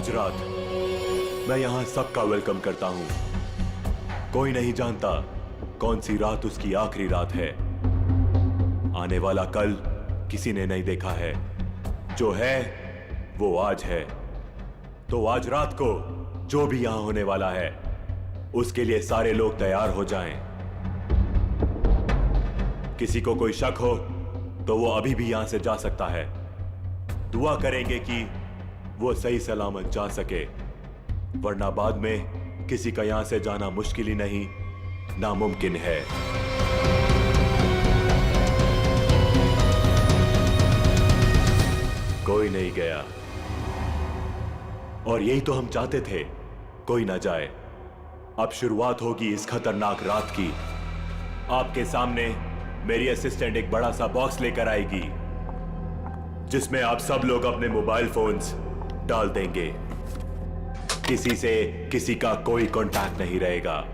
आज रात मैं यहां सबका वेलकम करता हूं। कोई नहीं जानता कौन सी रात उसकी आखिरी रात है। आने वाला कल किसी ने नहीं देखा है, जो है वो आज है। तो आज रात को जो भी यहां होने वाला है उसके लिए सारे लोग तैयार हो जाएं। किसी को कोई शक हो तो वो अभी भी यहां से जा सकता है। दुआ करेंगे कि वो सही सलामत जा सके, वरना बाद में किसी का यहां से जाना मुश्किल ही नहीं, नामुमकिन है। कोई नहीं गया और यही तो हम चाहते थे, कोई ना जाए। अब शुरुआत होगी इस खतरनाक रात की। आपके सामने मेरी असिस्टेंट एक बड़ा सा बॉक्स लेकर आएगी जिसमें आप सब लोग अपने मोबाइल फोन्स डाल देंगे। किसी से किसी का कोई कांटेक्ट नहीं रहेगा।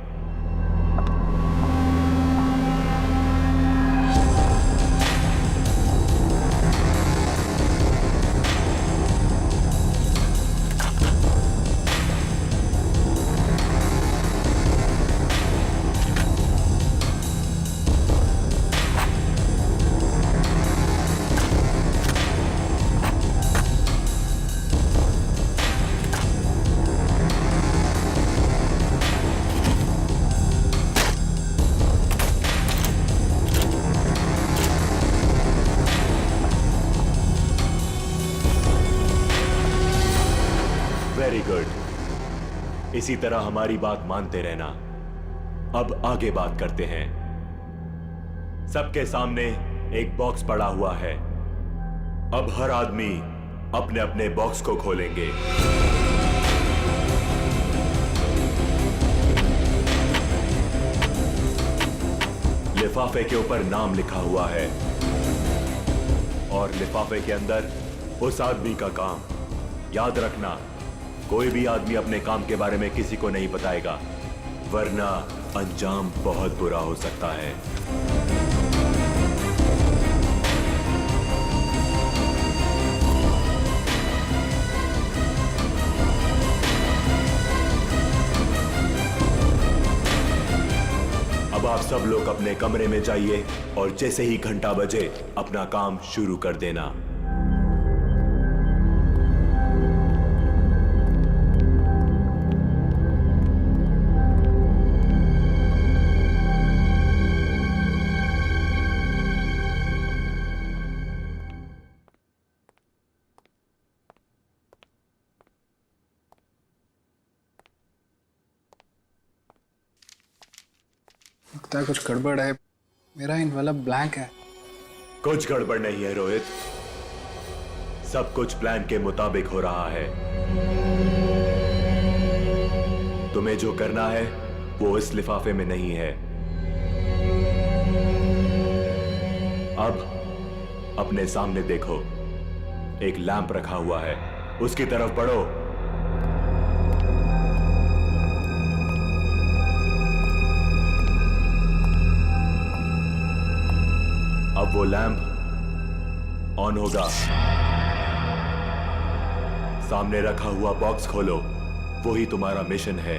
वेरी गुड, इसी तरह हमारी बात मानते रहना। अब आगे बात करते हैं। सबके सामने एक बॉक्स पड़ा हुआ है। अब हर आदमी अपने अपने बॉक्स को खोलेंगे। लिफाफे के ऊपर नाम लिखा हुआ है और लिफाफे के अंदर उस आदमी का काम। याद रखना, कोई भी आदमी अपने काम के बारे में किसी को नहीं बताएगा, वरना अंजाम बहुत बुरा हो सकता है। अब आप सब लोग अपने कमरे में जाइए और जैसे ही घंटा बजे अपना काम शुरू कर देना। लगता है कुछ गड़बड़ है। मेरा इनवेलप ब्लैंक है। कुछ गड़बड़ नहीं है रोहित, सब कुछ प्लान के मुताबिक हो रहा है। तुम्हें जो करना है वो इस लिफाफे में नहीं है। अब अपने सामने देखो, एक लैंप रखा हुआ है, उसकी तरफ बढ़ो। अब वो लैंप ऑन होगा। सामने रखा हुआ बॉक्स खोलो, वही तुम्हारा मिशन है।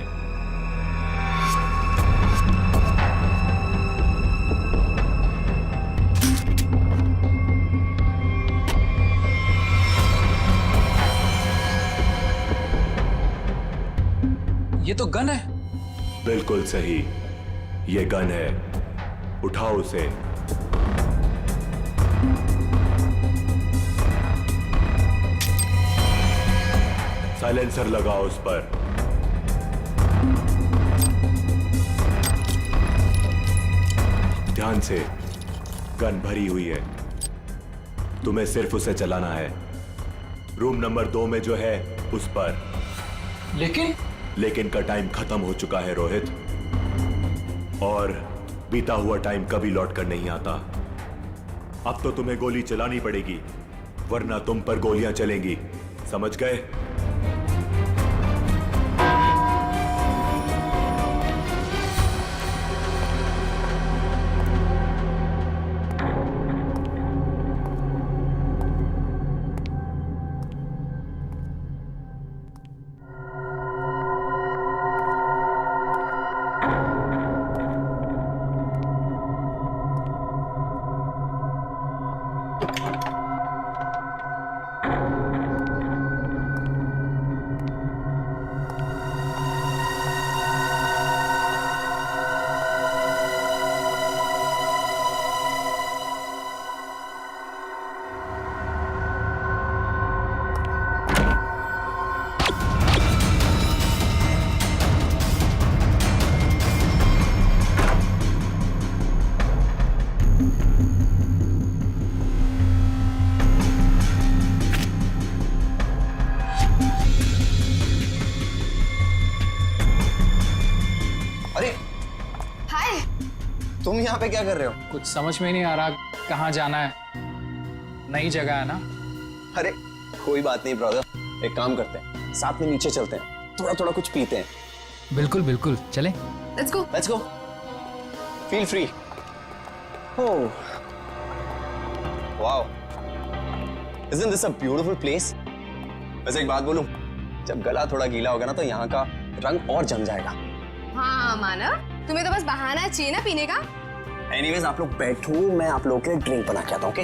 ये तो गन है। बिल्कुल सही, ये गन है। उठाओ उसे। साइलेंसर लगाओ उस पर। ध्यान से, गन भरी हुई है, तुम्हें सिर्फ उसे चलाना है। रूम नंबर 2 में जो है उस पर। लेकिन का टाइम खत्म हो चुका है रोहित, और बीता हुआ टाइम कभी लौट कर नहीं आता। अब तो तुम्हें गोली चलानी पड़ेगी, वरना तुम पर गोलियां चलेंगी। समझ गए? तुम यहाँ पे क्या कर रहे हो? कुछ समझ में नहीं आ रहा कहाँ जाना है। नई जगह है ना। अरे कोई बात नहीं ब्रदर, एक काम करते हैं, साथ में नीचे चलते हैं, थोड़ा थोड़ा कुछ पीते हैं। बिल्कुल बिल्कुल, चले। Let's go. Feel free. Oh wow, isn't this a beautiful place? वैसे एक बात बोलूं, जब गला थोड़ा गीला होगा ना तो यहाँ का रंग और जम जाएगा। हाँ मानव, तुम्हें तो बस बहाना चाहिए ना पीने का। एनीवेज आप लोग बैठो, मैं आप लोगों के लिए ड्रिंक बना के आता हूँ, ओके?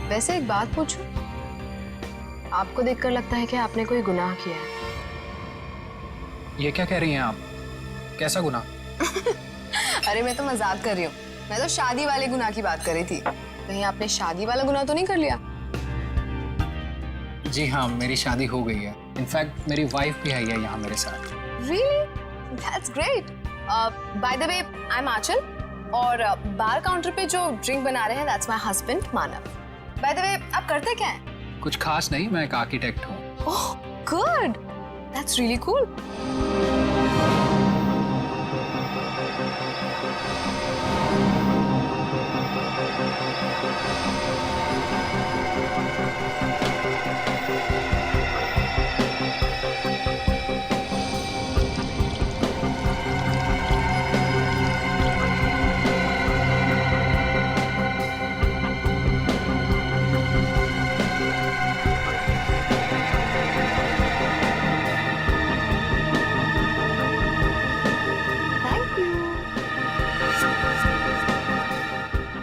वैसे एक बात पूछूं, आपको देखकर लगता है कि आपने कोई गुनाह किया है। ये क्या कह रही हैं आप? कैसा गुनाह? अरे मैं तो मजाक कर रही हूँ, मैं तो शादी वाले गुनाह की बात कर रही थी। कहीं आपने शादी वाला गुनाह तो नहीं कर लिया? जी हाँ, मेरी शादी हो गई है। इनफैक्ट मेरी वाइफ भी है यहाँ मेरे साथ। Really? That's great. By the way, I'm आंचल और बार काउंटर पे जो ड्रिंक बना रहे हैं that's my husband Manav. By the way, आप करते क्या हैं? कुछ खास नहीं, मैं एक आर्किटेक्ट हूँ। Oh, good. That's really cool.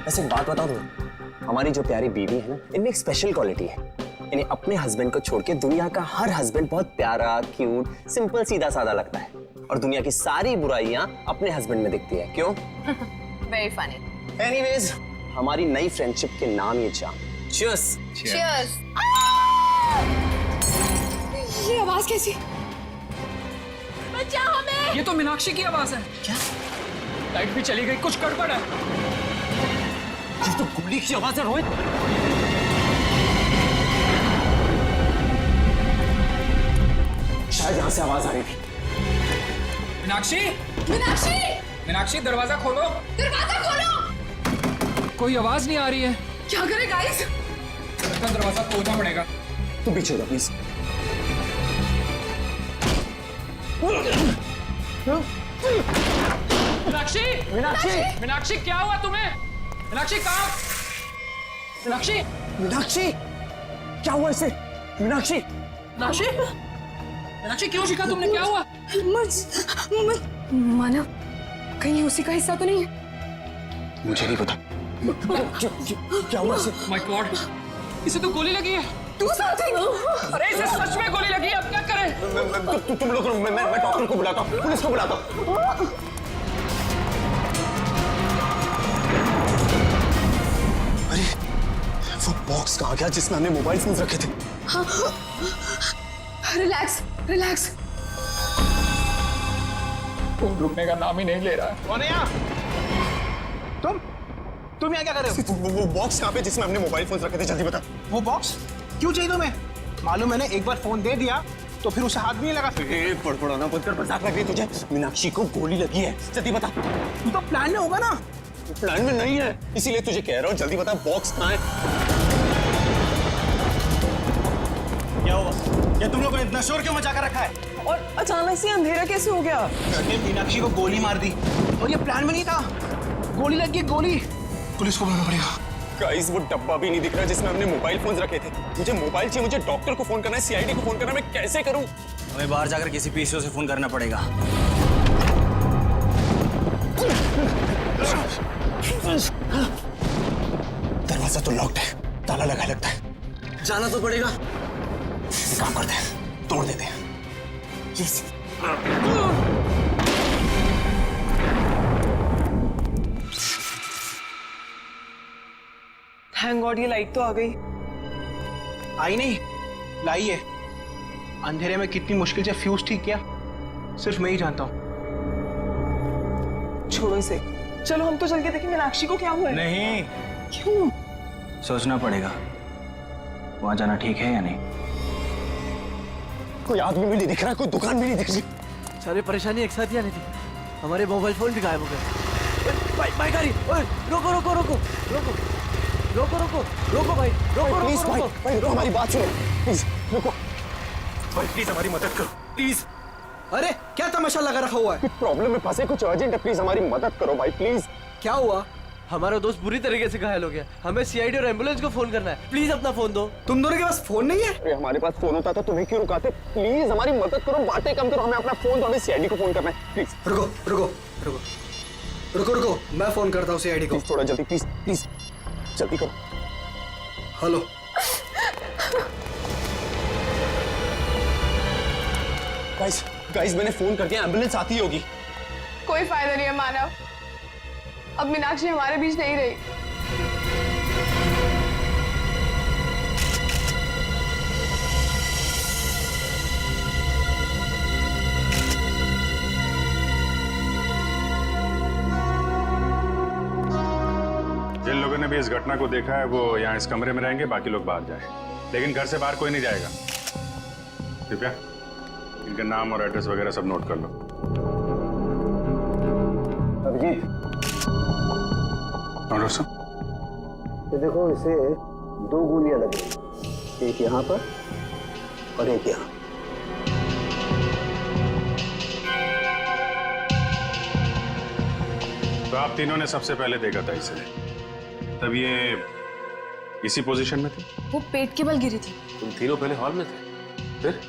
वैसे एक बात बताऊं तुम्हें, हमारी जो प्यारी बीवी है ना, इनमें एक स्पेशल क्वालिटी है। इन्हें अपने हस्बैंड को छोड़ के दुनिया का हर हस्बैंड बहुत प्यारा, क्यूट, सिंपल, सीधा साधा लगता है और दुनिया की सारी बुराइयां अपने हस्बैंड में दिखती है। क्यों? Very funny. एनीवेज, हमारी नई फ्रेंडशिप के नाम ये जाम। Cheers! Cheers. ये आवाज कैसी? बचाओ हमें! ये तो मीनाक्षी की आवाज है। क्या? लाइट भी चली गई, कुछ गड़बड़ है। ये तो गोली की आवाज है रोहित। शायद यहां से आवाज आ रही थी। मीनाक्षी, मीनाक्षी! मीनाक्षी दरवाजा खोलो। दरवाजा खोलो! कोई आवाज नहीं आ रही है। क्या करें गाइस? दरवाजा खोलना पड़ेगा। तू पीछे हो प्लीज। मीनाक्षी, मीनाक्षी, मीनाक्षी क्या हुआ तुम्हें? मीनाक्षी कहाँ? मीनाक्षी, मीनाक्षी, क्या हुआ इसे? मीनाक्षी, मीनाक्षी, मीनाक्षी क्यों शिका तुमने? क्या हुआ? मानव, कहीं उसी का हिस्सा तो नहीं है? मुझे नहीं पता। क्या हुआ इसे? माय गॉड, इसे तो गोली लगी है। Do something! अरे इसे सच में गोली लगी है, अब क्या करें? तुम लोग, मैं डॉक्टर को बुलाता हूँ, पुलिस को बुलाता हूँ। अरे वो बॉक्स कहाँ गया जिसमें हमने मोबाइल फोन रखे थे? Relax, relax. तुम रुकने का नाम ही नहीं ले रहा है। कौन है यहाँ? तुम यहाँ क्या कर रहे हो? वो बॉक्स कहाँ पे जिसमें हमने मोबाइल फोन रखे थे? जल्दी बता। वो बॉक्स क्यों चाहिए तुम्हें? मालूम मैंने एक बार फोन दे दिया तो फिर उसे हाथ भी नहीं लगा। पड़पड़ाना बंद कर, मजाक लग रही तुझे। मीनाक्षी को गोली लगी है, जल्दी बता। तू तो प्लान में होगा ना? प्लान में नहीं है, इसीलिए तुझे कह रहा हूँ, जल्दी बता बॉक्स कहाँ है? क्या हुआ? ये तुम लोगों ने इतना शोर क्यों मचा कर रखा है? और अचानक से अंधेरा कैसे हो गया? मैंने मीनाक्षी को गोली मार दी और ये प्लान में नहीं था। गोली लग गई, गोली। पुलिस को बुलाना पड़ेगा। गाइस, वो डब्बा भी नहीं दिख रहा जिसमें हमने मोबाइल फोन रखे थे। मुझे मोबाइल चाहिए, मुझे डॉक्टर को फोन करना है, सीआईडी को फोन करना है, मैं कैसे करूं? हमें बाहर जाकर किसी पीसीओ से फोन करना पड़ेगा। दरवाजा तो लॉक्ड है, ताला लगा लगता है। जाना तो पड़ेगा। काम करते हैं, तोड़ देते हैं। Yes. थैंक गॉड ये लाइट तो आ गई। आई नहीं, लाई है। अंधेरे में कितनी मुश्किल से फ्यूज ठीक किया, सिर्फ मैं ही जानता हूँ। छोड़ो इसे, चलो हम तो चल के देखें मीनाक्षी को क्या हुआ है। नहीं, क्यों? सोचना पड़ेगा वहां जाना ठीक है या नहीं। कोई आदमी भी नहीं दिख रहा, कोई दुकान भी नहीं दिख रही। सारी परेशानी एक साथ ही आनी थी। हमारे मोबाइल फोन भी गायब हो गए। भाई गाड़ी, ओए रोको रोको रोको रोको रोको रोको रोको भाई, रोको प्लीज रोको भाई, रोको। भाई रुको, हमारी बात सुनो प्लीज, रुको। भाई प्लीज हमारी मदद करो प्लीज। अरे क्या तमाशा लगा रखा हुआ है? प्रॉब्लम में फंसे, कुछ अर्जेंट है, प्लीज हमारी मदद करो भाई प्लीज। क्या हुआ? हमारा दोस्त बुरी तरीके से घायल हो गया। हमें सीआईडी और एम्बुलेंस को फोन करना है। प्लीज अपना फोन दो। तुम दोनों के पास फोन नहीं है? अरे हमारे पास फोन होता तो तुम्हें क्यों रुकाते? प्लीज हमारी मदद करो, बातें कम करो, हमें अपना फोन दो, हमें सीआईडी को फोन करना है प्लीज। रुको रुको रुको रुको रुको, मैं फोन करता हूँ सीआईडी को। प्लीज थोड़ा जल्दी, प्लीज प्लीज जल्दी करो। हेलो, गाइस गाइस मैंने फोन कर दिया, एम्बुलेंस आती होगी। कोई फायदा नहीं है मानव, अब मीनाक्षी हमारे बीच नहीं रही। जिन लोगों ने भी इस घटना को देखा है वो यहाँ इस कमरे में रहेंगे, बाकी लोग बाहर जाएं। लेकिन घर से बाहर कोई नहीं जाएगा। कृपया इनका नाम और एड्रेस वगैरह सब नोट कर लो। अभिजीत, और दोस्तों ये देखो, इसे 2 गोलियां लगी, एक यहाँ पर और एक यहाँ। तो आप तीनों ने सबसे पहले देखा था इसे, तब ये इसी पोजीशन में थे? वो पेट के बल गिरी थी। तुम तीनों पहले हॉल में थे, फिर?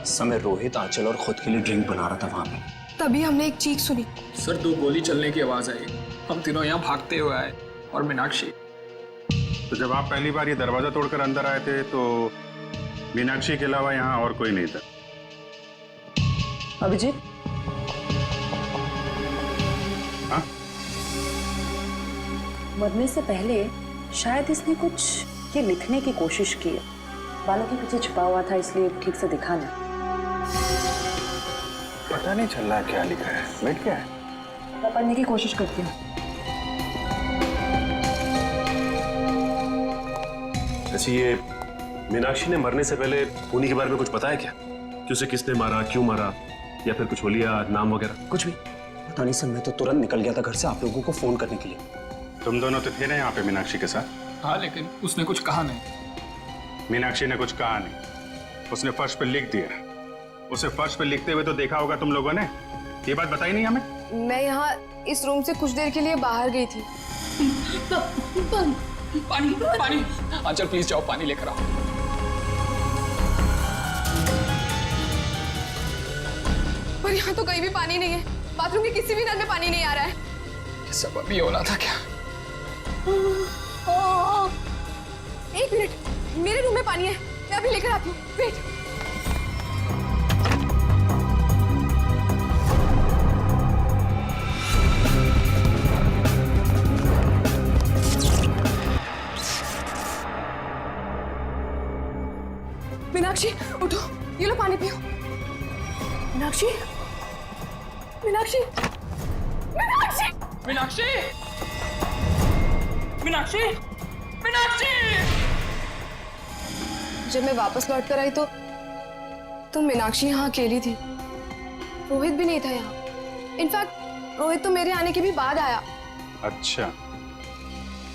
समय रोहित, आंचल और खुद के लिए ड्रिंक बना रहा था वहां पे। तभी हमने एक चीख सुनी। सर 2 गोली चलने की आवाज आई, हम तीनों यहाँ भागते हुए आए और मीनाक्षी। तो जब आप पहली बार ये दरवाजा तोड़कर अंदर आए थे तो मीनाक्षी के अलावा यहाँ और कोई नहीं था? अभिजीत, हाँ? मरने से पहले शायद इसने कुछ ये लिखने की कोशिश की है। बालों के पीछे छुपा हुआ था, इसलिए ठीक से दिखा नहीं। पता नहीं चल रहा क्या लिखा है। वेट क्या है? मैं पढ़ने की कोशिश करती हूँ। अच्छा, ये मीनाक्षी ने मरने से पहले खूनी के बारे में कुछ बताया क्या? कि उसे किसने मारा, क्यों मारा, या फिर कुछ बोलिया, नाम वगैरह? कुछ भी पता नहीं सर, मैं तो तुरंत निकल गया था घर से आप लोगों को फोन करने के लिए। तुम दोनों तो थे ना यहाँ पे मीनाक्षी के साथ? हाँ, लेकिन उसने कुछ कहा नहीं। मीनाक्षी ने कुछ कहा नहीं, उसने फर्श पे लिख दिया। उसे फर्श पे लिखते हुए तो देखा होगा तुम लोगों ने, ये बात बताई नहीं हमें? मैं यहाँ इस रूम से कुछ देर के लिए बाहर गई थी। पानी पानी, आंचल प्लीज जाओ पानी लेकर आओ। पर यहाँ तो कहीं भी पानी नहीं है, बाथरूम के किसी भी नल में पानी नहीं आ रहा है। ये सब अभी होना था क्या? एक मिनट, मेरे रूम में पानी है, मैं अभी लेकर आती हूँ। वेट। मीनाक्षी उठो, ये लो पानी पियो। मीनाक्षी, मीनाक्षी, मीनाक्षी, मीनाक्षी, मीनाक्षी, मीनाक्षी! जब मैं वापस लौट कर आई तो मीनाक्षी यहाँ अकेली थी। रोहित भी नहीं था यहाँ। इनफैक्ट रोहित तो मेरे आने के भी बाद आया। अच्छा,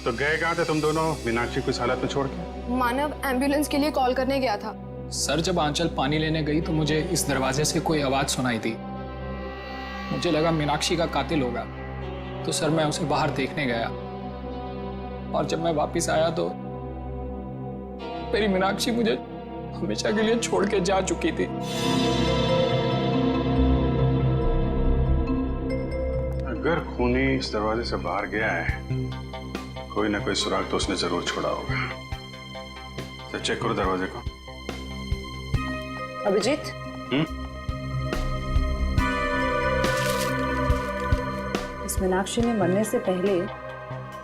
तो गए कहाँ थे तुम दोनों मीनाक्षी को इस हालत में छोड़ के? मानव एम्बुलेंस के लिए कॉल करने गया था। सर जब आंचल पानी लेने गई तो मुझे इस दरवाजे से कोई आवाज सुनाई दी। मुझे लगा मीनाक्षी का कातिल होगा, तो सर मैं उसे बाहर देखने गया। और जब मैं वापस आया तो मेरी मीनाक्षी मुझे हमेशा के लिए छोड़ के जा चुकी थी। अगर खूनी इस दरवाजे से बाहर गया है, कोई ना कोई सुराग तो उसने जरूर छोड़ा होगा। तो चेक करो दरवाजे को। अभिजीत, इस मीनाक्षी ने मरने से पहले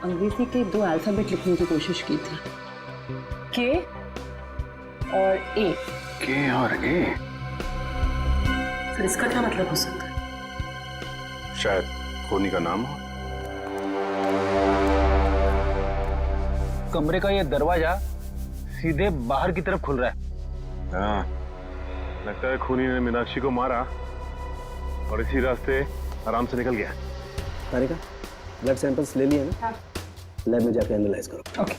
अंग्रेजी के 2 अल्फाबेट लिखने की कोशिश की थी, के और ए। के और ए? फिर इसका क्या मतलब हो सकता है? शायद खूनी का नाम हो। कमरे का ये दरवाजा सीधे बाहर की तरफ खुल रहा है। हाँ, लगता है खूनी ने मीनाक्षी को मारा और इसी रास्ते आराम से निकल गया। तारिका, ब्लड सैंपल्स ले लिए ना? लैब में जाकर एनालाइज करो। ओके।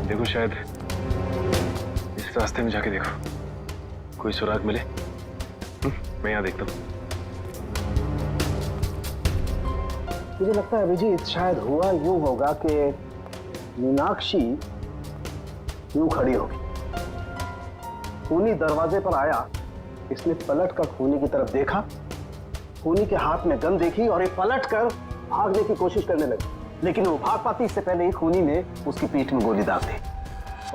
देखो शायद इस रास्ते में जाके देखो, कोई सुराग मिले। मैं यहाँ देखता हूँ। मुझे लगता है अभिजीत, शायद हुआ यूं होगा कि मीनाक्षी यूं खड़ी होगी, खूनी दरवाजे पर आया, इसने पलट कर खूनी की तरफ देखा, खूनी के हाथ में गन देखी और ये पलट कर भागने की कोशिश करने लगी, लेकिन वो भाग पाती इससे पहले ही खूनी ने उसकी पीठ में गोली दाग दी।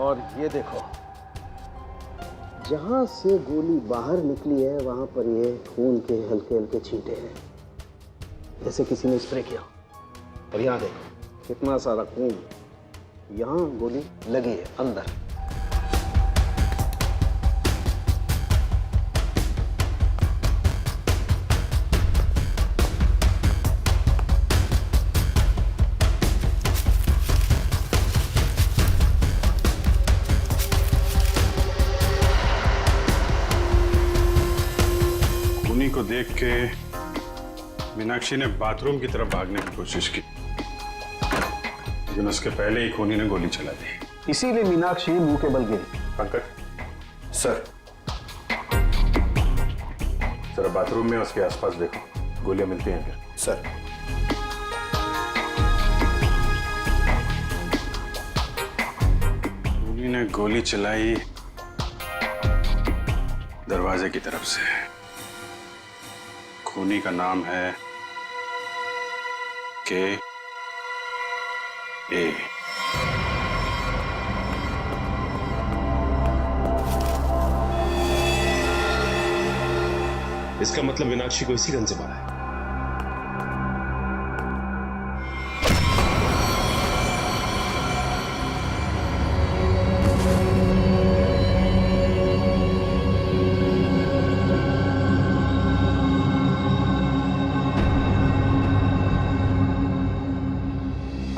और ये देखो, जहां से गोली बाहर निकली है वहां पर ये खून के हल्के हल्के छींटे हैं, जैसे किसी ने स्प्रे किया। और यहाँ देखो कितना सारा खून, यहाँ गोली लगी है अंदर। खूनी को देख के मीनाक्षी ने बाथरूम की तरफ भागने की कोशिश की, लेकिन उसके पहले ही खूनी ने गोली चला दी। इसीलिए मीनाक्षी मुंह के बल गिरी। पंकज सर, जरा बाथरूम में उसके आसपास देखो, गोलियां मिलती हैं क्या? सर, खूनी ने गोली चलाई दरवाजे की तरफ से। खूनी का नाम है के ए। इसका मतलब मीनाक्षी को इसी गन से मारा है।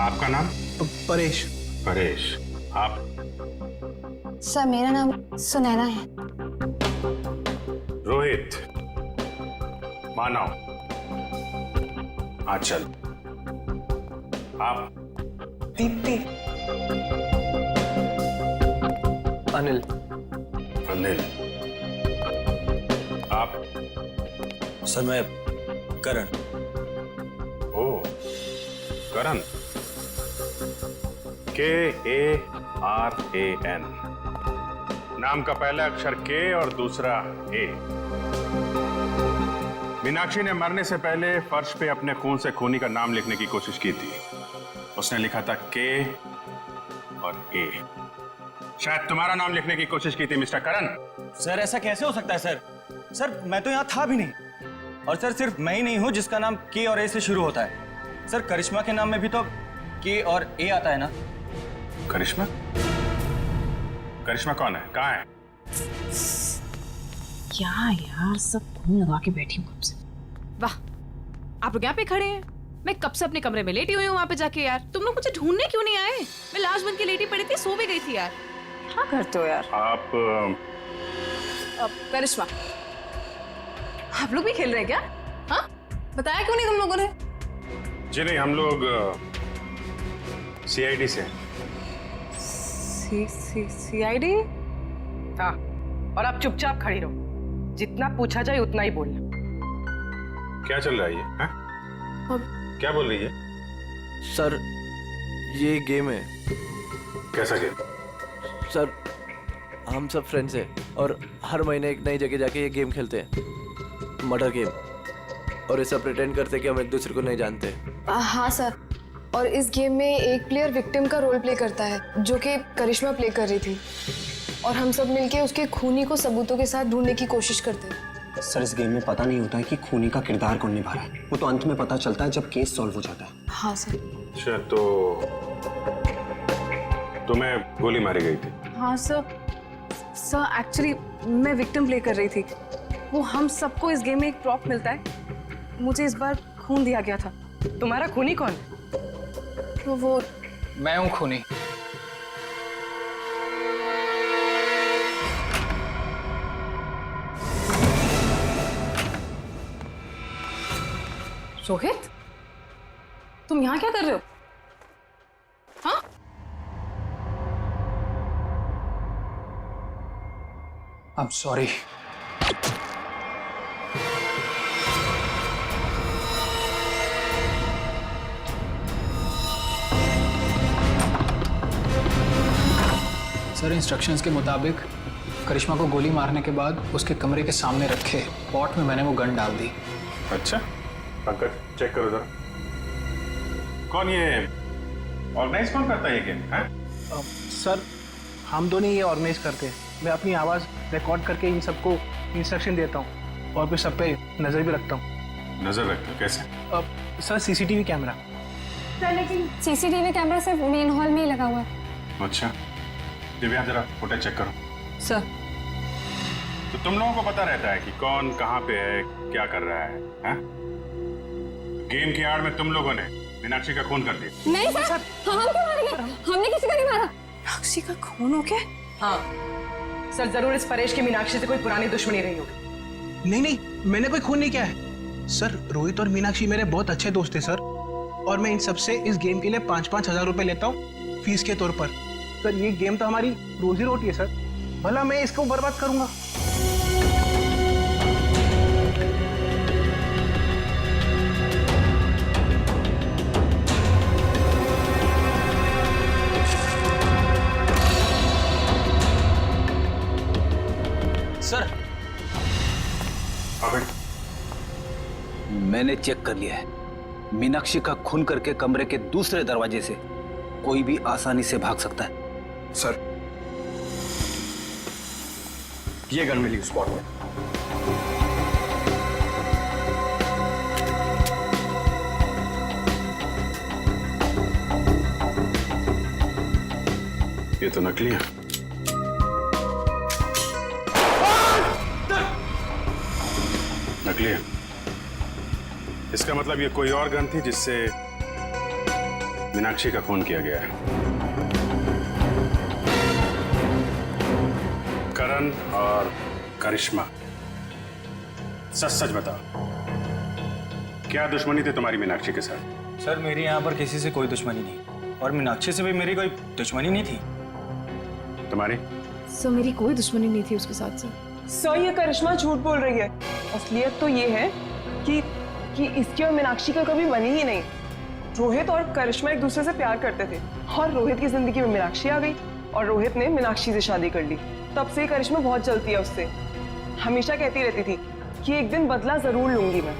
आपका नाम? परेश। परेश। आप? सर मेरा नाम सुनैना है। रोहित। मानव। आंचल। आप? दीप्ति। अनिल। अनिल। आप? सर मैं करण। ओ, करण। KARAN। नाम का पहला अक्षर के और दूसरा ए। मीनाक्षी ने मरने से पहले फर्श पे अपने खून से खूनी का नाम लिखने की कोशिश की थी। उसने लिखा था के और ए। शायद तुम्हारा नाम लिखने की कोशिश की थी मिस्टर करण। सर ऐसा कैसे हो सकता है सर? सर मैं तो यहाँ था भी नहीं। और सर सिर्फ मैं ही नहीं हूँ जिसका नाम के और ए से शुरू होता है। सर करिश्मा के नाम में भी तो के और ए आता है ना? करिश्मा? करिश्मा कौन है? कहाँ है? क्या यार, सब खून लगा के बैठी हूँ कब से। वाह, आप लोग यहाँ पे खड़े हैं। मैं कब से अपने कमरे में लेटी हुई हूँ वहाँ पे जाके। यार तुम लोग मुझे ढूंढने क्यों नहीं आए? मैं लाश बन के लेटी पड़ी थी, सो भी गई थी यार। क्या करते हो यार? आप करिश्मा, आप लोग भी खेल रहे हैं क्या? हाँ, बताया क्यों नहीं तुम लोगों ने? जी नहीं, हम लोग CID से। CID? हाँ, और आप चुपचाप खड़ी रहो। जितना पूछा जाए उतना ही बोलना। क्या चल रहा है ये? हाँ? क्या बोल रही है? सर ये गेम है। कैसा गेम? सर हम सब फ्रेंड्स हैं और हर महीने एक नई जगह जाके ये गेम खेलते हैं, मर्डर गेम। और ऐसा प्रिटेंड करते कि हम एक दूसरे को नहीं जानते। हाँ सर, और इस गेम में एक प्लेयर विक्टिम का रोल प्ले करता है, जो कि करिश्मा प्ले कर रही थी, और हम सब मिलके उसके खूनी को सबूतों के साथ ढूंढने की कोशिश करते हैं। सर इस गेम में पता नहीं होता है कि खूनी का किरदार कौन निभा रहा है, वो तो अंत में पता चलता है जब केस सॉल्व हो जाता है। हाँ सर। अच्छा, तो तुम्हें गोली मारी गई थी? हाँ सर, एक्चुअली मैं विक्टिम प्ले कर रही थी। वो हम सबको इस गेम में एक प्रॉप मिलता है, मुझे इस बार खून दिया गया था। तुम्हारा खूनी कौन है? मैं हूँ खूनी। रोहित, तुम यहाँ क्या कर रहे हो? हाँ? I'm sorry. सर, इंस्ट्रक्शंस के मुताबिक करिश्मा को गोली मारने के बाद उसके कमरे के सामने रखे पॉट में मैंने वो गन डाल दी। अच्छा, पंकज चेक करो जरा। कौन ये ऑर्गेनाइज कौन करता है ये गेम? सर, हम दोनों ये ऑर्गेनाइज करते हैं। मैं अपनी आवाज़ रिकॉर्ड करके इन सबको इंस्ट्रक्शन देता हूँ और फिर सब पे नज़र भी रखता हूँ। नजर रखते हो कैसे? Sir, CCTV camera. सर, लेकिन सीसीटीवी कैमरा सिर्फ मेन हॉल में ही लगा हुआ है। अच्छा, दिव्या जरा फुटेज चेक करो। सर, तो तुम लोगों को पता रहता है कि कौन कहाँ पे है, क्या कर रहा है, हाँ? गेम की आड़ में तुम लोगों ने मीनाक्षी का खून कर दिया। नहीं सर, हम क्यों मारेंगे? हमने किसी को नहीं मारा। मीनाक्षी का खून हो गया? हाँ सर, जरूर इस परेश की मीनाक्षी से कोई पुरानी दुश्मनी रही होगी। नहीं नहीं, मैंने कोई खून नहीं किया है सर। रोहित और मीनाक्षी मेरे बहुत अच्छे दोस्त हैं सर, और मैं इन सबसे इस गेम के लिए 5-5 हजार रुपए लेता हूँ फीस के तौर पर। सर, ये गेम तो हमारी रोजी रोटी है सर, भला मैं इसको बर्बाद करूंगा? सर, मैंने चेक कर लिया है। मीनाक्षी का खून करके कमरे के दूसरे दरवाजे से कोई भी आसानी से भाग सकता है। सर, ये गन मिली स्पॉट में। ये तो नकली है। नकली है, इसका मतलब ये कोई और गन थी जिससे मीनाक्षी का खून किया गया है। करण और करिश्मा, सच सच बताओ, क्या दुश्मनी थी तुम्हारी मीनाक्षी के साथ? सर, मेरी यहाँ पर किसी से कोई दुश्मनी नहीं, और मीनाक्षी से भी मेरी कोई दुश्मनी नहीं थी। तुम्हारी? सर, मेरी कोई दुश्मनी नहीं थी उसके साथ। सर, ये करिश्मा झूठ बोल रही है। असलियत तो ये है कि इसकी और मीनाक्षी का कभी बनी ही नहीं। रोहित और करिश्मा एक दूसरे से प्यार करते थे, और रोहित की जिंदगी में मीनाक्षी आ गई और रोहित ने मीनाक्षी से शादी कर ली। तब से करिश्मा बहुत जलती है उससे। हमेशा कहती रहती थी कि एक दिन बदला जरूर लूंगी मैं।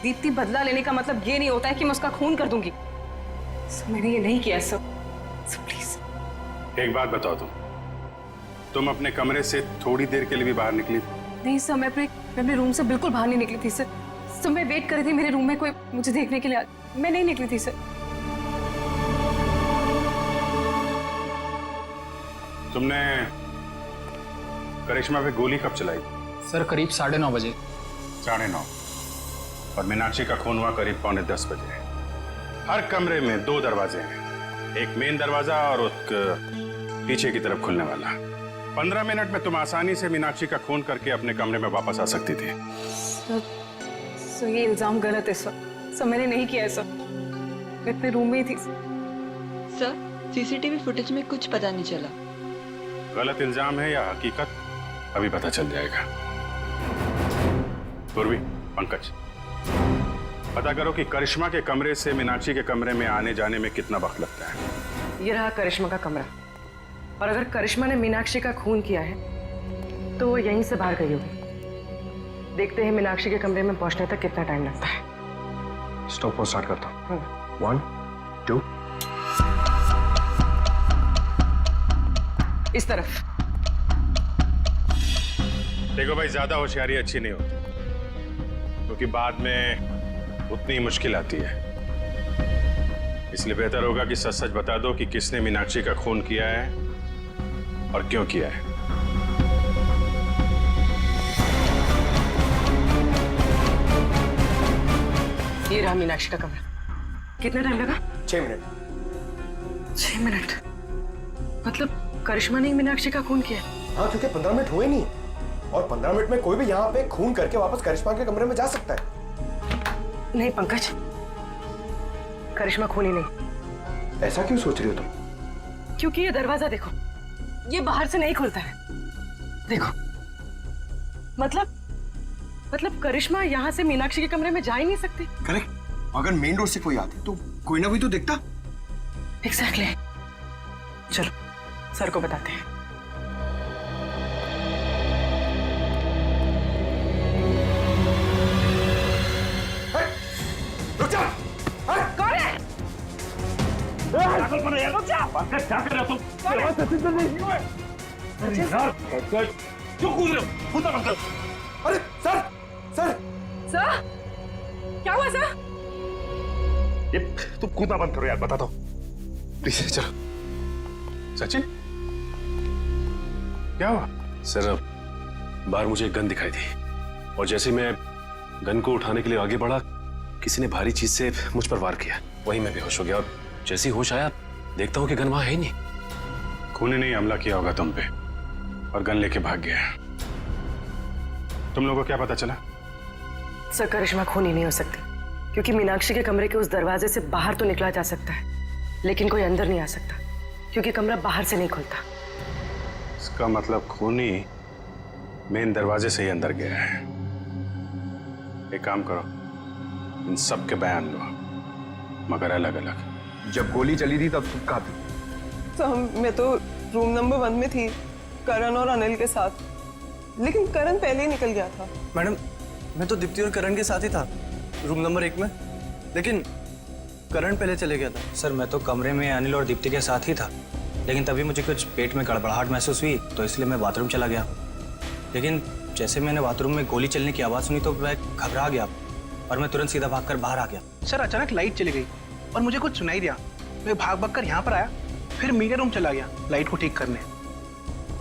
दीप्ति, बदला लेने का मतलब ये नहीं होता है कि मैं उसका खून कर दूंगी। सर, मैंने ये नहीं किया सर। प्लीज एक बात बताओ, तुम अपने कमरे से थोड़ी देर के लिए भी बाहर निकली? नहीं सर, मैं अपने रूम से बिल्कुल बाहर नहीं निकली थी सर। सर, मैं वेट कर रही थी मेरे रूम में कोई मुझे देखने के लिए। मैं नहीं निकली थी सर। तुमने करिश्मा पे गोली कब चलाई? सर, करीब 9:30 बजे। 9:30, और मीनाक्षी का खून हुआ करीब 9:45 बजे। हर कमरे में 2 दरवाजे हैं, एक मेन दरवाजा और एक पीछे की तरफ खुलने वाला। 15 मिनट में तुम आसानी से मीनाक्षी का खून करके अपने कमरे में वापस आ सकती थी। सर, ये इल्जाम गलत है सर। सर, मैंने नहीं किया है सर। मैं अपने रूम में ही थी सर। सीसीटीवी फुटेज में कुछ पता नहीं चला। गलत इल्जाम है या हकीकत, अभी पता चल जाएगा। पूर्वी, पंकज, पता करो कि करिश्मा के कमरे से मीनाक्षी के कमरे में आने जाने में कितना वक्त लगता है। ये रहा करिश्मा का कमरा, और अगर करिश्मा ने मीनाक्षी का खून किया है तो वो यहीं से बाहर गई होगी। देखते हैं मीनाक्षी के कमरे में पहुंचने तक कितना टाइम लगता है। स्टॉप को स्टार्ट करता हूँ। 1, 2। इस तरफ। देखो भाई, ज्यादा होशियारी अच्छी नहीं होती, क्योंकि बाद में उतनी मुश्किल आती है। इसलिए बेहतर होगा कि सच सच बता दो कि किसने मीनाक्षी का खून किया है और क्यों किया है। ये रहा मीनाक्षी का कमरा। कितना टाइम लगा? 6 मिनट। 6 मिनट? मतलब करिश्मा ने मीनाक्षी का खून किया? हाँ, क्योंकि 15 मिनट हुए नहीं, और 15 मिनट में कोई भी यहाँ पे खून करके वापस करिश्मा के कमरे में जा सकता है। नहीं पंकज, करिश्मा खूनी नहीं। ऐसा क्यों सोच रही हो तुम? क्योंकि ये दरवाजा देखो, ये बाहर से नहीं खुलता है। देखो, मतलब करिश्मा यहाँ से मीनाक्षी के कमरे में जा ही नहीं सकती। करेक्ट। अगर मेन रोड से कोई आते तो कोई ना कोई तो दिखता। एग्जैक्टली। चलो सर को बताते हैं। रुक जा। कौन है? रुक जा। क्या कर रहे हो तुम? क्यों कूद रहे हो? कूदा बंद कर। अरे सर, सर क्या हुआ सर? ये तुम कूदना बंद करो यार, बताता हूँ प्लीज। चलो। सचिन, क्या हुआ? सर बाहर मुझे एक गन दिखाई दी और जैसे मैं गन को उठाने के लिए आगे बढ़ा, किसी ने भारी चीज से मुझ पर वार किया। वहीं मैं बेहोश हो गया और जैसे ही होश आया देखता हूँ कि गन वहां है ही नहीं। खूनी ने हमला किया होगा तुम पे और गन लेके भाग गया। तुम लोगों को क्या पता चला? सर करिश्मा खूनी नहीं हो सकती, क्योंकि मीनाक्षी के कमरे के उस दरवाजे से बाहर तो निकला जा सकता है, लेकिन कोई अंदर नहीं आ सकता, क्योंकि कमरा बाहर से नहीं खुलता। इसका मतलब खूनी मेन दरवाजे से ही अंदर गया है। एक काम करो, इन सब के बयान लो, मगर अलग अलग। जब गोली चली थी तब तुम कहाँ थी? तो मैं तो रूम नंबर 1 में थी, करण और अनिल के साथ, लेकिन करण पहले ही निकल गया था। मैडम, मैं तो दीप्ति और करण के साथ ही था रूम नंबर 1 में, लेकिन करण पहले चले गया था। सर मैं तो कमरे में अनिल और दीप्ति के साथ ही था, लेकिन तभी मुझे कुछ पेट में गड़बड़ाहट महसूस हुई, तो इसलिए मैं बाथरूम चला गया। लेकिन जैसे मैंने बाथरूम में गोली चलने की आवाज़ सुनी तो मैं घबरा गया और मैं तुरंत सीधा भागकर बाहर आ गया। सर अचानक लाइट चली गई और मुझे कुछ सुनाई दिया। मैं भाग कर यहाँ पर आया, फिर मीडिया रूम चला गया लाइट को ठीक करने।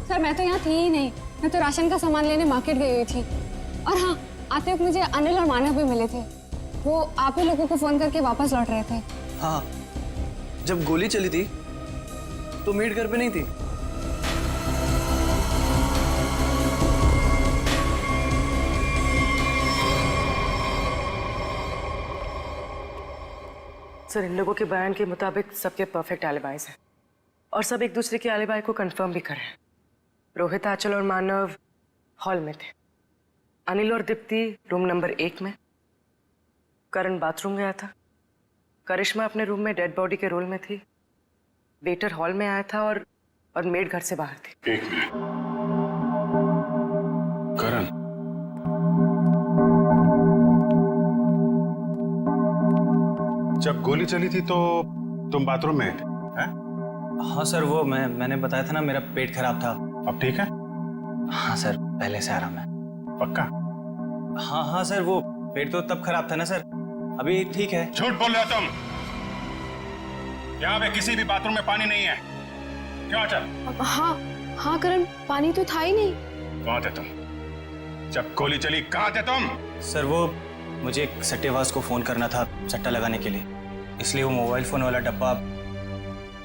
सर मैं तो यहाँ थी ही नहीं, मैं तो राशन का सामान लेने मार्केट गई हुई थी। और हाँ, आते वक्त मुझे अनिल और मानव भी मिले थे, वो आप ही लोगों को फोन करके वापस लौट रहे थे। हाँ, जब गोली चली थी तो मीट घर पे नहीं थी। सर इन लोगों के बयान के मुताबिक सबके परफेक्ट एलिबाइज हैं और सब एक दूसरे के एलिबाई को कंफर्म भी कर रहे हैं। रोहित, आंचल और मानव हॉल में थे, अनिल और दीप्ति रूम नंबर 1 में, करण बाथरूम गया था, करिश्मा अपने रूम में डेड बॉडी के रोल में थी, वेटर हॉल में आया था और मेड घर से बाहर थी। एक मिनट, करण, जब गोली चली थी तो तुम बाथरूम में थे? हाँ सर, वो मैंने बताया था ना, मेरा पेट खराब था। अब ठीक है? हाँ सर, पहले से आराम है। पक्का? हाँ सर, वो पेट तो तब खराब था ना सर, अभी ठीक है। झूठ बोल रहे हो तुम। यहाँ पे किसी भी बाथरूम में पानी नहीं है। क्यों चल? हाँ करण, पानी तो था ही नहीं। कहाँ थे तुम जब गोली चली? कहाँ थे तुम? सर वो मुझे एक सट्टेबाज को फोन करना था सट्टा लगाने के लिए, इसलिए वो मोबाइल फोन वाला डब्बा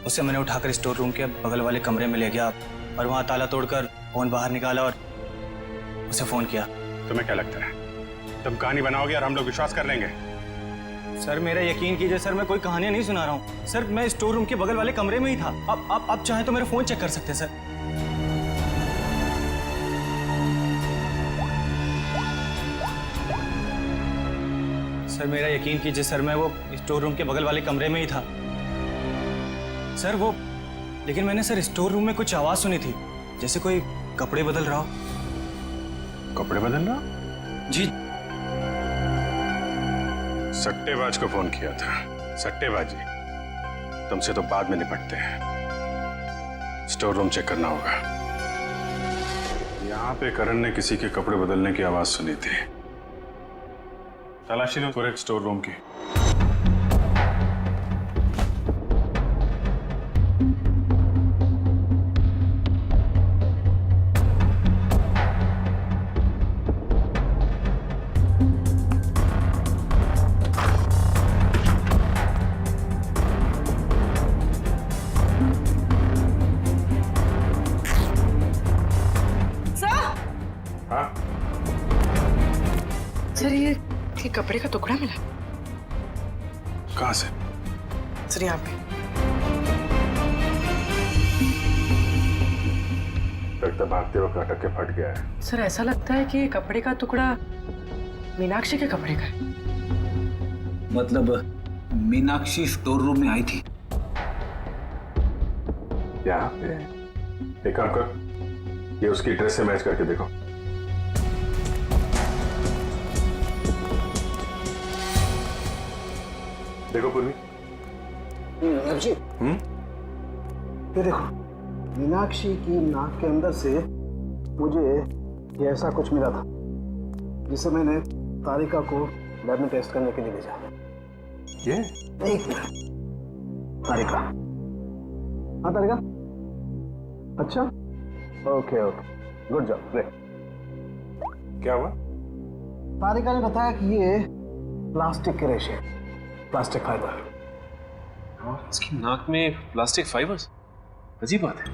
उसे मैंने उठाकर स्टोर रूम के बगल वाले कमरे में ले गया और वहाँ ताला तोड़कर फोन बाहर निकाला और उसे फोन किया। तुम्हें क्या लगता है तुम कहानी बनाओगे और हम लोग विश्वास कर लेंगे? सर मेरा यकीन कीजिए सर, मैं कोई कहानियां नहीं सुना रहा हूँ सर, मैं स्टोर रूम के बगल वाले कमरे में ही था। आप चाहें तो मेरा फोन चेक कर सकते हैं सर। सर मेरा यकीन कीजिए सर, मैं वो स्टोर रूम के बगल वाले कमरे में ही था सर। वो लेकिन मैंने सर स्टोर रूम में कुछ आवाज सुनी थी, जैसे कोई कपड़े बदल रहा हो। कपड़े बदल रहा? जी। सट्टेबाज को फोन किया था। सट्टेबाजी तुमसे तो बाद में निपटते हैं, स्टोर रूम चेक करना होगा। यहाँ पे करण ने किसी के कपड़े बदलने की आवाज सुनी थी। तलाशी लो पूरे स्टोर रूम की। सर ये कपड़े का टुकड़ा मिला? कहाँ से? सर यहाँ पे। लगता भागते वक्त अटक के फट गया है। सर ऐसा लगता है कि ये कपड़े का टुकड़ा मीनाक्षी के कपड़े का है। मतलब मीनाक्षी स्टोर रूम में आई थी? यहाँ पे एक काम कर, ये उसकी ड्रेस से मैच करके देखो। देखो पूर्वी। जी ये देखो, मीनाक्षी की नाक के अंदर से मुझे ये ऐसा कुछ मिला था जिसे मैंने तारिका को लैब में टेस्ट करने के लिए भेजा। ये एक मिनट, तारिका। हाँ तारिका, अच्छा, okay okay, good job, great. क्या हुआ? तारिका ने बताया कि ये प्लास्टिक के रेशे, प्लास्टिक फाइबर। इसकी नाक में प्लास्टिक फाइबर्स? अजीब बात है।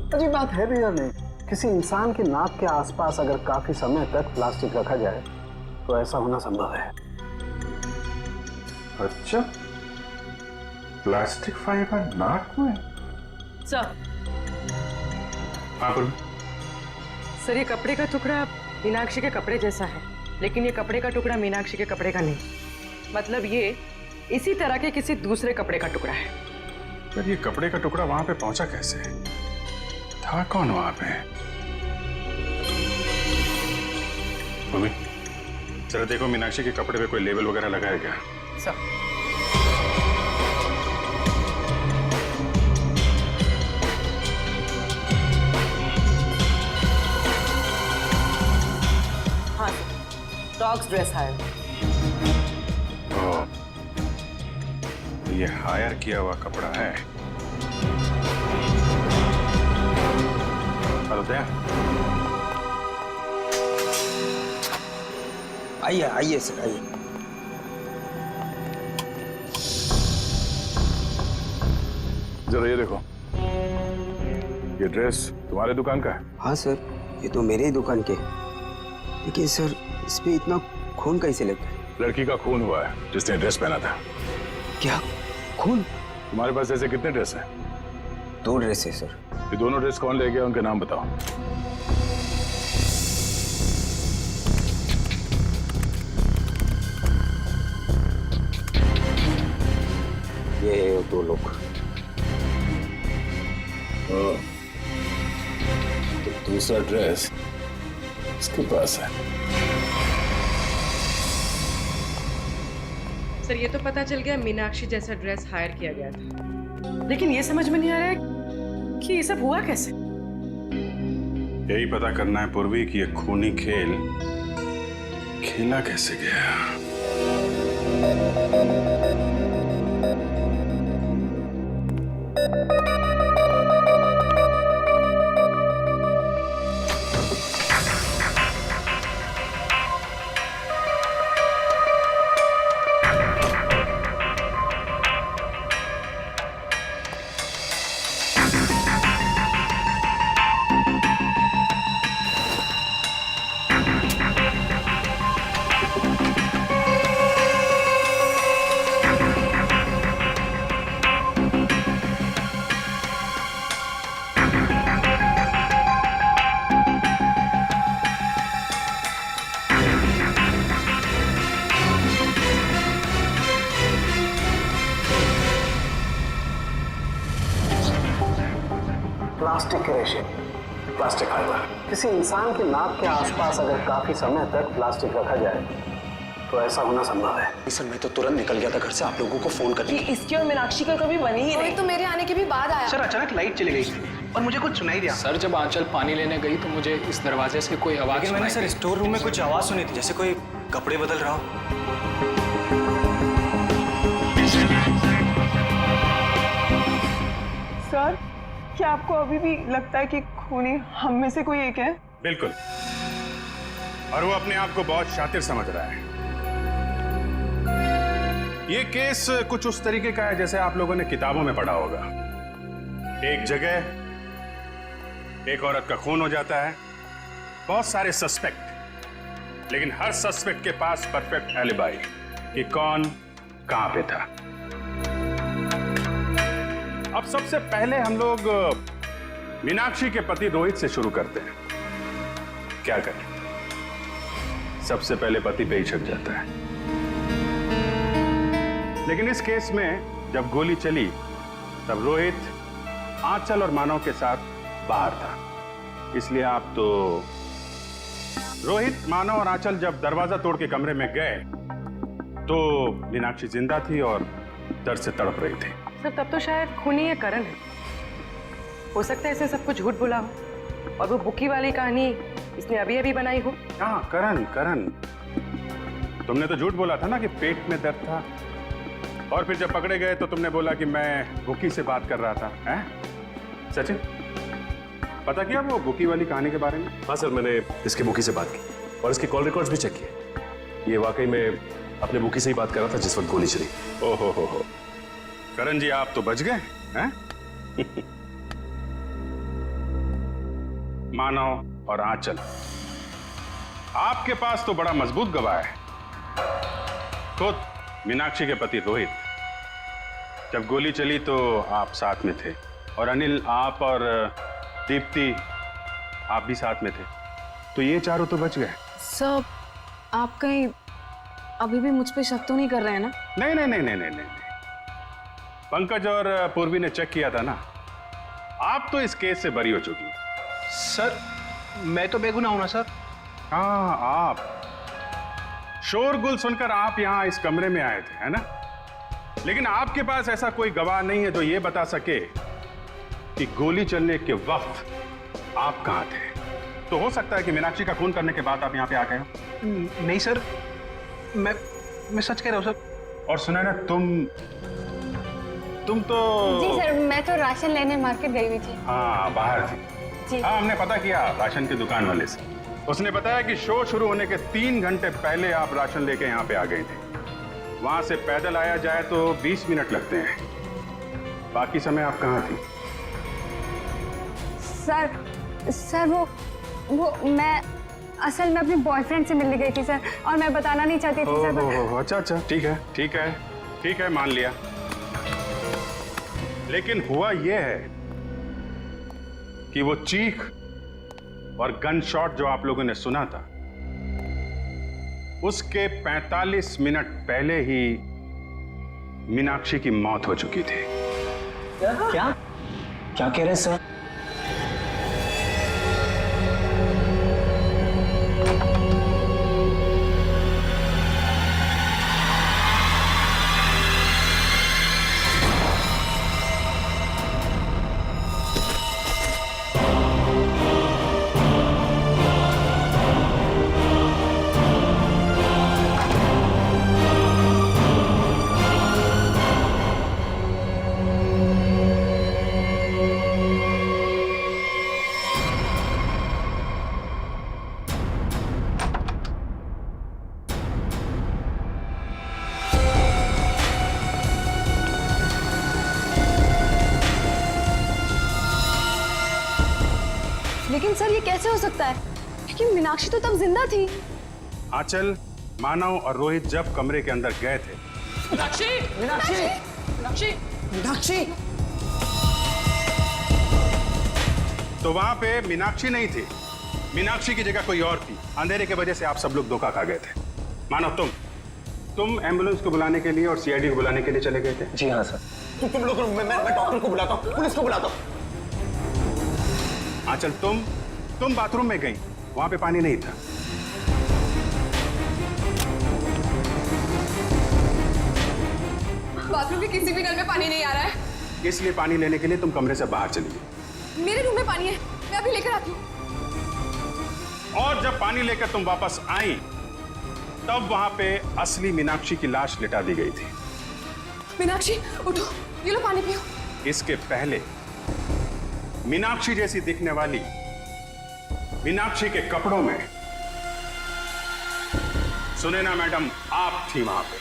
अजीब बात है भी या नहीं? किसी इंसान के नाक के आसपास अगर काफी समय तक प्लास्टिक रखा जाए तो ऐसा होना संभव है। अच्छा, प्लास्टिक फाइबर नाक में? सर, हाँ पूर्वी। सर ये कपड़े का टुकड़ा मीनाक्षी के कपड़े जैसा है, लेकिन ये कपड़े का टुकड़ा मीनाक्षी के कपड़े का नहीं। मतलब ये इसी तरह के किसी दूसरे कपड़े का टुकड़ा है। पर ये कपड़े का टुकड़ा वहां पे पहुंचा कैसे? था कौन वहां पे? पूर्वी, जरा देखो मीनाक्षी के कपड़े पे कोई लेबल वगैरह लगा है क्या? सर, हाँ, डॉग्स ड्रेस हायर। ये हायर किया हुआ कपड़ा है। हेलो दया। आइए आइए सर, आइए। जरा ये देखो, ये ड्रेस तुम्हारे दुकान का है? हाँ सर, ये तो मेरे ही दुकान के। लेकिन सर इस पे इतना खून कैसे लग गया? लड़की का खून हुआ है जिसने ड्रेस पहना था। क्या खून? तुम्हारे पास ऐसे कितने ड्रेस हैं? 2 ड्रेस है सर। ये दोनों ड्रेस कौन ले गया, उनके नाम बताओ। ये 2 लोग। तो दूसरा ड्रेस इसके पास है। सर ये तो पता चल गया मीनाक्षी जैसा ड्रेस हायर किया गया था, लेकिन ये समझ में नहीं आ रहा है कि ये सब हुआ कैसे। यही पता करना है पूर्वी कि ये खूनी खेल खेला कैसे गया। प्लास्टिक के रेशे, प्लास्टिक फाइबर। किसी इंसान के नाक के आसपास अगर काफी समय तक प्लास्टिक रखा जाए तो ऐसा होना संभव है। सर मैं तो तुरंत निकल गया था घर से आप लोगों को फोन करने। इसकी और मीनाक्षी का कभी बनी ही नहीं। तो मेरे आने के भी बाद आया। सर अचानक लाइट चली गई और मुझे कुछ सुनाई दिया। सर जब आंचल पानी लेने गई तो मुझे इस दरवाजे से कोई आवाज लेकिन मैंने सर स्टोर रूम में कुछ आवाज सुनी थी, जैसे कोई कपड़े बदल रहा हो। सर क्या आपको अभी भी लगता है कि खूनी हम में से कोई एक है? बिल्कुल, और वो अपने आप को बहुत शातिर समझ रहा है। ये केस कुछ उस तरीके का है जैसे आप लोगों ने किताबों में पढ़ा होगा। एक जगह एक औरत का खून हो जाता है, बहुत सारे सस्पेक्ट, लेकिन हर सस्पेक्ट के पास परफेक्ट एलिबाई कि कौन कहां पे था। अब सबसे पहले हम लोग मीनाक्षी के पति रोहित से शुरू करते हैं। क्या करें, सबसे पहले पति पे ही शक जाता है। लेकिन इस केस में जब गोली चली तब रोहित आंचल और मानव के साथ बाहर था, इसलिए आप तो रोहित, मानव और आंचल जब दरवाजा तोड़ के कमरे में गए तो मीनाक्षी जिंदा थी और दर्द से तड़प रही थी। सर तब तो शायद खूनी या करण है। हो सकता है इसे सब कुछ झूठ बोला हो और वो बुकी वाली कहानी इसने अभी अभी बनाई हो। हाँ, करण तुमने तो झूठ बोला था ना कि पेट में दर्द था, और फिर जब पकड़े गए तो तुमने बोला कि मैं बुकी से बात कर रहा था। हैं? सचिन, पता किया वो बुकी वाली कहानी के बारे में? हाँ सर, मैंने इसके बुकी से बात की और इसके कॉल रिकॉर्ड्स भी चेक किए। ये वाकई में अपने बुकी से ही बात कर रहा था जिस वक्त गोली चली। ओहो हो। करण जी, आप तो बच गए हैं? मानव और आंचल, आपके पास तो बड़ा मजबूत गवाह है। खुद मीनाक्षी के पति रोहित, जब गोली चली तो आप साथ में थे, और अनिल, आप और दीप्ति, आप भी साथ में थे, तो ये चारों तो बच गए। सर आप कहीं अभी भी मुझ पे शक तो नहीं कर रहे हैं ना? नहीं। पंकज और पूर्वी ने चेक किया था ना, आप तो इस केस से बरी हो चुकी। सर मैं तो बेगुनाह हूं ना सर। हाँ, आप शोरगुल सुनकर आप यहां इस कमरे में आए थे, है ना? लेकिन आपके पास ऐसा कोई गवाह नहीं है जो ये बता सके कि गोली चलने के वक्त आप कहां थे। तो हो सकता है कि मीनाक्षी का खून करने के बाद आप यहां पे आ गए हो। नहीं सर, मैं सच कह रहा हूं सर। और सुना ना, तुम तो जी सर, मैं तो राशन लेने मार्केट गई हुई थी। हाँ, बाहर थी जी। हाँ, हमने पता किया राशन की दुकान वाले से। उसने बताया कि शो शुरू होने के 3 घंटे पहले आप राशन लेके यहाँ पे आ गए थे। वहां से पैदल आया जाए तो 20 मिनट लगते हैं। बाकी समय आप कहाँ थी? सर वो मैं असल में अपने बॉयफ्रेंड से मिलने गई थी सर, और मैं बताना नहीं चाहती थी सर। अच्छा, ठीक है, मान लिया। लेकिन हुआ यह है कि वो चीख और गन शॉट जो आप लोगों ने सुना था, उसके 45 मिनट पहले ही मीनाक्षी की मौत हो चुकी थी। क्या कह रहे हैं सर? लेकिन सर ये कैसे हो सकता है, क्योंकि मीनाक्षी तो तब जिंदा थी। आंचल, मानव और रोहित जब कमरे के अंदर गए थे, मीनाक्षी तो वहां पे मीनाक्षी नहीं थी। मीनाक्षी की जगह कोई और थी। अंधेरे की वजह से आप सब लोग धोखा खा गए थे। मानव, तुम एम्बुलेंस को बुलाने के लिए और सीआईडी को बुलाने के लिए चले गए थे। जी हाँ सर। तुम लोग, मैं डॉक्टर को बुलाता हूँ, पुलिस को बुलाता हूँ। आंचल, तुम बाथरूम में गई, वहां पे पानी नहीं था। बाथरूम के किसी भी नल में पानी नहीं आ रहा है। इसलिए पानी लेने के लिए तुम कमरे से बाहर चली गई। मेरे रूम में पानी है, मैं अभी लेकर आती हूँ। और जब पानी लेकर तुम वापस आई, तब वहां पे असली मीनाक्षी की लाश लिटा दी गई थी। मीनाक्षी उठो, ये लो पानी पियो। इसके पहले मीनाक्षी जैसी दिखने वाली मीनाक्षी के कपड़ों में, सुने ना मैडम, आप थी वहां पे।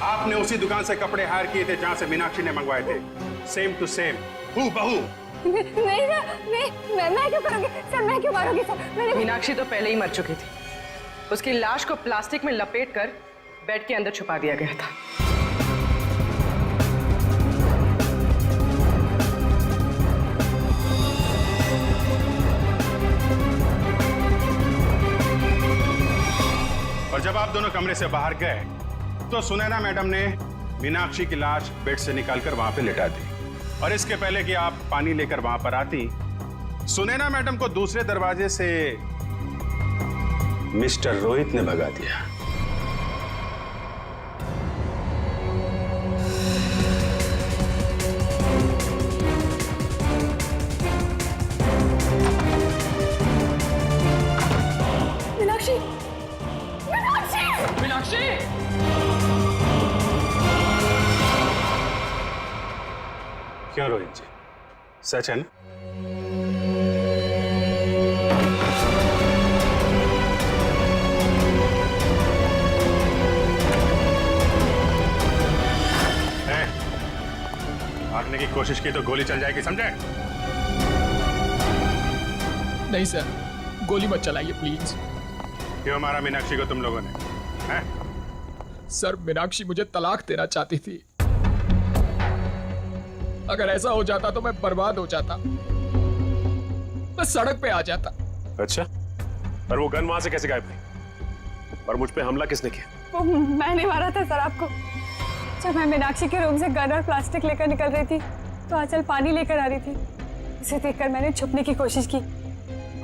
आपने उसी दुकान से कपड़े हायर किए थे जहां से मीनाक्षी ने मंगवाए थे। सेम टू सेम, हूबहू। नहीं मैं क्यों करूंगी सर, मैं क्यों मारूंगी सर? मीनाक्षी तो पहले ही मर चुकी थी। उसकी लाश को प्लास्टिक में लपेटकर बेड के अंदर छुपा दिया गया था। और जब आप दोनों कमरे से बाहर गए तो सुनैना मैडम ने मीनाक्षी की लाश बेड से निकालकर वहां पे लिटा दी। और इसके पहले कि आप पानी लेकर वहां पर आती, सुनैना मैडम को दूसरे दरवाजे से मिस्टर रोहित ने भगा दिया। मीनाक्षी, मीनाक्षी, मीनाक्षी! क्यों रोहित जी, सच है ना? भागने की कोशिश की तो गोली चल जाएगी, समझे? नहीं सर, गोली मत चलाइए प्लीज। क्यों मारा मीनाक्षी को तुम लोगों ने? हैं? सर, मीनाक्षी मुझे तलाक देना चाहती थी। अगर ऐसा हो जाता तो मैं बर्बाद हो जाता, मैं सड़क पे आ जाता। अच्छा, पर वो गन वहां से कैसे गायब हुई? और मुझ पे हमला किसने किया? वो मैंने मारा था सर आपको। जब मैं मीनाक्षी के रूम से गन और प्लास्टिक लेकर निकल रही थी तो आंचल पानी लेकर आ रही थी। उसे देखकर मैंने छुपने की कोशिश की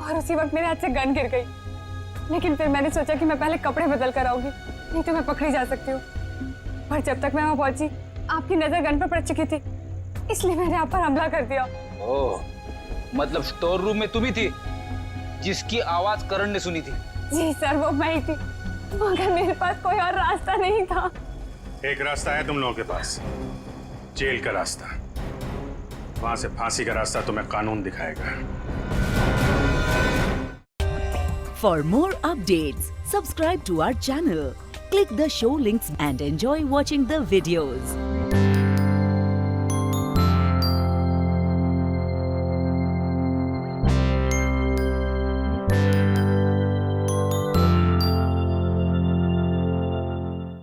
और उसी वक्त मेरे हाथ से गन गिर गई। लेकिन फिर मैंने सोचा कि मैं पहले कपड़े बदल कर आऊंगी, नहीं तो मैं पकड़ी जा सकती हूँ। पर जब तक मैं वहां पहुंची आपकी नजर गन पर पड़ चुकी थी, इसलिए मैंने आप पर हमला कर दिया। ओह, मतलब स्टोर रूम में तुम ही थी जिसकी आवाज करण ने सुनी थी? जी सर, वो मैं ही थी, मगर मेरे पास कोई और रास्ता नहीं था। एक रास्ता है तुम लोगों के पास, जेल का रास्ता। वहां से फांसी का रास्ता तुम्हें कानून दिखाएगा। For more updates, subscribe to our channel, click the show links and enjoy watching the videos.